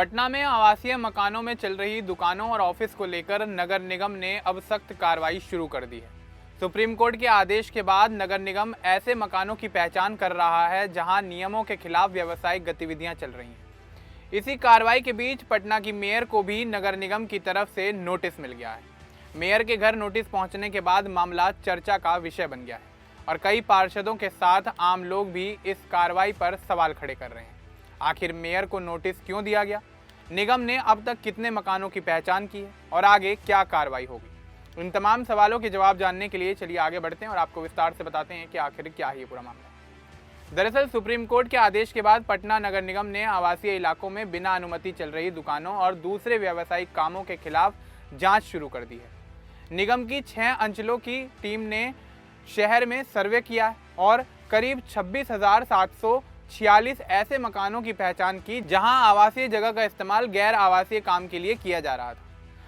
पटना में आवासीय मकानों में चल रही दुकानों और ऑफिस को लेकर नगर निगम ने अब सख्त कार्रवाई शुरू कर दी है। सुप्रीम कोर्ट के आदेश के बाद नगर निगम ऐसे मकानों की पहचान कर रहा है जहां नियमों के खिलाफ व्यावसायिक गतिविधियां चल रही हैं। इसी कार्रवाई के बीच पटना की मेयर को भी नगर निगम की तरफ से नोटिस मिल गया है। मेयर के घर नोटिस पहुंचने के बाद मामला चर्चा का विषय बन गया है और कई पार्षदों के साथ आम लोग भी इस कार्रवाई पर सवाल खड़े कर रहे हैं। आखिर मेयर को नोटिस क्यों दिया गया, निगम ने अब तक कितने मकानों की पहचान की है और आगे क्या कार्रवाई होगी, इन तमाम सवालों के जवाब जानने के लिए चलिए आगे बढ़ते हैं और आपको विस्तार से बताते हैं कि आखिर क्या है ये पूरा मामला। दरअसल सुप्रीम कोर्ट के आदेश के बाद पटना नगर निगम ने आवासीय इलाकों में बिना अनुमति चल रही दुकानों और दूसरे व्यावसायिक कामों के खिलाफ जांच शुरू कर दी है। निगम की 6 अंचलों की टीम ने शहर में सर्वे किया है और करीब 26,746 ऐसे मकानों की पहचान की जहां आवासीय जगह का इस्तेमाल गैर आवासीय काम के लिए किया जा रहा था।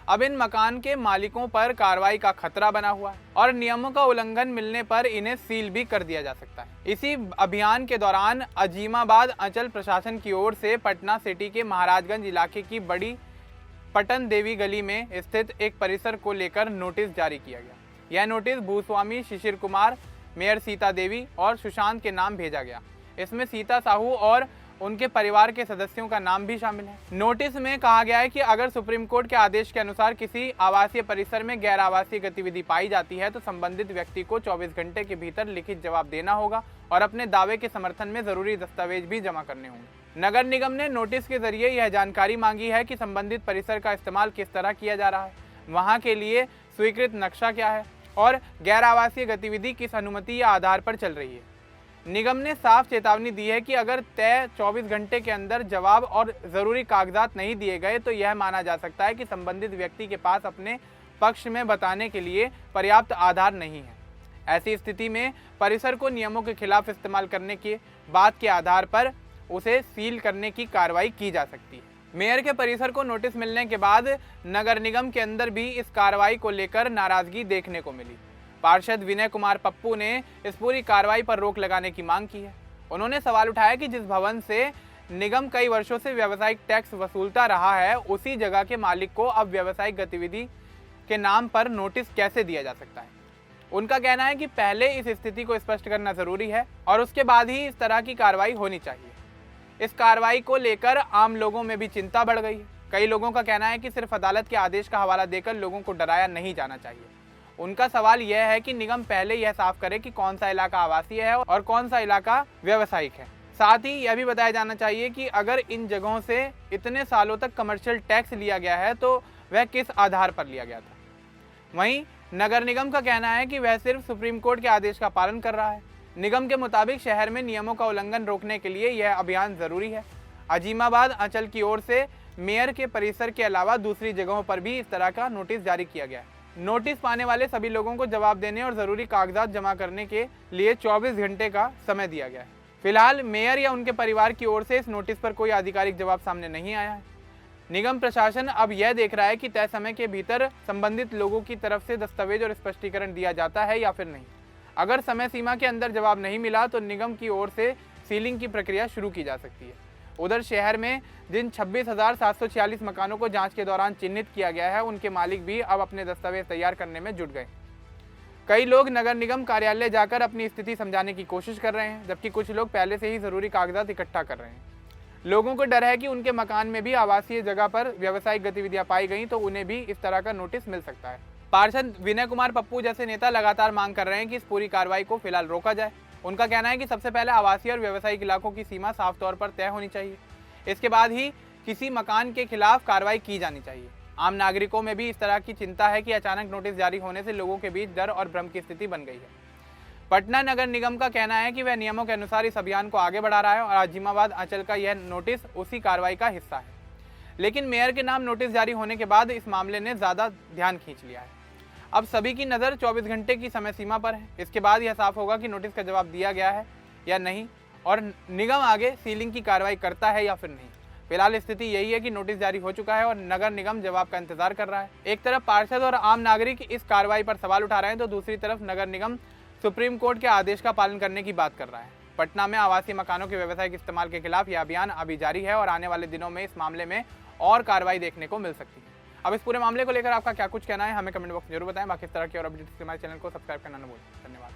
अब इन मकान के मालिकों पर कार्रवाई का खतरा बना हुआ है और नियमों का उल्लंघन मिलने पर इन्हें सील भी कर दिया जा सकता है। इसी अभियान के दौरान अजीमाबाद अंचल प्रशासन की ओर से पटना सिटी के महाराजगंज इलाके की बड़ी पटन देवी गली में स्थित एक परिसर को लेकर नोटिस जारी किया गया। यह नोटिस भूस्वामी शिशिर कुमार, मेयर सीता देवी और सुशांत के नाम भेजा गया। इसमें सीता साहू और उनके परिवार के सदस्यों का नाम भी शामिल है। नोटिस में कहा गया है कि अगर सुप्रीम कोर्ट के आदेश के अनुसार किसी आवासीय परिसर में गैर आवासीय गतिविधि पाई जाती है तो संबंधित व्यक्ति को 24 घंटे के भीतर लिखित जवाब देना होगा और अपने दावे के समर्थन में जरूरी दस्तावेज भी जमा करने होंगे। नगर निगम ने नोटिस के जरिए यह जानकारी मांगी है कि संबंधित परिसर का इस्तेमाल किस तरह किया जा रहा है, वहाँ के लिए स्वीकृत नक्शा क्या है और गैर आवासीय गतिविधि किस अनुमति या आधार पर चल रही है। निगम ने साफ चेतावनी दी है कि अगर तय 24 घंटे के अंदर जवाब और ज़रूरी कागजात नहीं दिए गए तो यह माना जा सकता है कि संबंधित व्यक्ति के पास अपने पक्ष में बताने के लिए पर्याप्त आधार नहीं है। ऐसी स्थिति में परिसर को नियमों के खिलाफ इस्तेमाल करने की बात के आधार पर उसे सील करने की कार्रवाई की जा सकती है। मेयर के परिसर को नोटिस मिलने के बाद नगर निगम के अंदर भी इस कार्रवाई को लेकर नाराजगी देखने को मिली। पार्षद विनय कुमार पप्पू ने इस पूरी कार्रवाई पर रोक लगाने की मांग की है। उन्होंने सवाल उठाया कि जिस भवन से निगम कई वर्षों से व्यावसायिक टैक्स वसूलता रहा है, उसी जगह के मालिक को अब व्यावसायिक गतिविधि के नाम पर नोटिस कैसे दिया जा सकता है। उनका कहना है कि पहले इस स्थिति को स्पष्ट करना जरूरी है और उसके बाद ही इस तरह की कार्रवाई होनी चाहिए। इस कार्रवाई को लेकर आम लोगों में भी चिंता बढ़ गई है। कई लोगों का कहना है कि सिर्फ अदालत के आदेश का हवाला देकर लोगों को डराया नहीं जाना चाहिए। उनका सवाल यह है कि निगम पहले यह साफ करे कि कौन सा इलाका आवासीय है और कौन सा इलाका व्यावसायिक है। साथ ही यह भी बताया जाना चाहिए कि अगर इन जगहों से इतने सालों तक कमर्शियल टैक्स लिया गया है तो वह किस आधार पर लिया गया था। वहीं नगर निगम का कहना है कि वह सिर्फ सुप्रीम कोर्ट के आदेश का पालन कर रहा है। निगम के मुताबिक शहर में नियमों का उल्लंघन रोकने के लिए यह अभियान जरूरी है। अजीमाबाद अंचल की ओर से मेयर के परिसर के अलावा दूसरी जगहों पर भी इस तरह का नोटिस जारी किया गया है। नोटिस पाने वाले सभी लोगों को जवाब देने और जरूरी कागजात जमा करने के लिए 24 घंटे का समय दिया गया है। फिलहाल मेयर या उनके परिवार की ओर से इस नोटिस पर कोई आधिकारिक जवाब सामने नहीं आया है। निगम प्रशासन अब यह देख रहा है कि तय समय के भीतर संबंधित लोगों की तरफ से दस्तावेज और स्पष्टीकरण दिया जाता है या फिर नहीं। अगर समय सीमा के अंदर जवाब नहीं मिला तो निगम की ओर से सीलिंग की प्रक्रिया शुरू की जा सकती है। उधर शहर में जिन 26,746 मकानों को जांच के दौरान चिन्हित किया गया है, उनके मालिक भी अब अपने दस्तावेज तैयार करने में जुट गए। कई लोग नगर निगम कार्यालय जाकर अपनी स्थिति समझाने की कोशिश कर रहे हैं, जबकि कुछ लोग पहले से ही जरूरी कागजात इकट्ठा कर रहे हैं। लोगों को डर है कि उनके मकान में भी आवासीय जगह पर व्यावसायिक गतिविधियां पाई गई तो उन्हें भी इस तरह का नोटिस मिल सकता है। पार्षद विनय कुमार पप्पू जैसे नेता लगातार मांग कर रहे हैं कि इस पूरी कार्रवाई को फिलहाल रोका जाए। उनका कहना है कि सबसे पहले आवासीय और व्यावसायिक इलाकों की सीमा साफ तौर पर तय होनी चाहिए। इसके बाद ही किसी मकान के खिलाफ कार्रवाई की जानी चाहिए। आम नागरिकों में भी इस तरह की चिंता है कि अचानक नोटिस जारी होने से लोगों के बीच डर और भ्रम की स्थिति बन गई है। पटना नगर निगम का कहना है कि वह नियमों के अनुसार इस अभियान को आगे बढ़ा रहा है और अजीमाबाद अंचल का यह नोटिस उसी कार्रवाई का हिस्सा है। लेकिन मेयर के नाम नोटिस जारी होने के बाद इस मामले ने ज़्यादा ध्यान खींच लिया है। अब सभी की नज़र 24 घंटे की समय सीमा पर है। इसके बाद यह साफ होगा कि नोटिस का जवाब दिया गया है या नहीं और निगम आगे सीलिंग की कार्रवाई करता है या फिर नहीं। फिलहाल स्थिति यही है कि नोटिस जारी हो चुका है और नगर निगम जवाब का इंतजार कर रहा है। एक तरफ पार्षद और आम नागरिक इस कार्रवाई पर सवाल उठा रहे हैं तो दूसरी तरफ नगर निगम सुप्रीम कोर्ट के आदेश का पालन करने की बात कर रहा है। पटना में आवासीय मकानों के व्यावसायिक इस्तेमाल के खिलाफ यह अभियान अभी जारी है और आने वाले दिनों में इस मामले में और कार्रवाई देखने को मिल सकती है। अब इस पूरे मामले को लेकर आपका क्या कुछ कहना है, हमें कमेंट बॉक्स में जरूर बताएं। बाकी इस तरह की और अपडेट्स के हमारे चैनल को सब्सक्राइब करना न भूलें। धन्यवाद।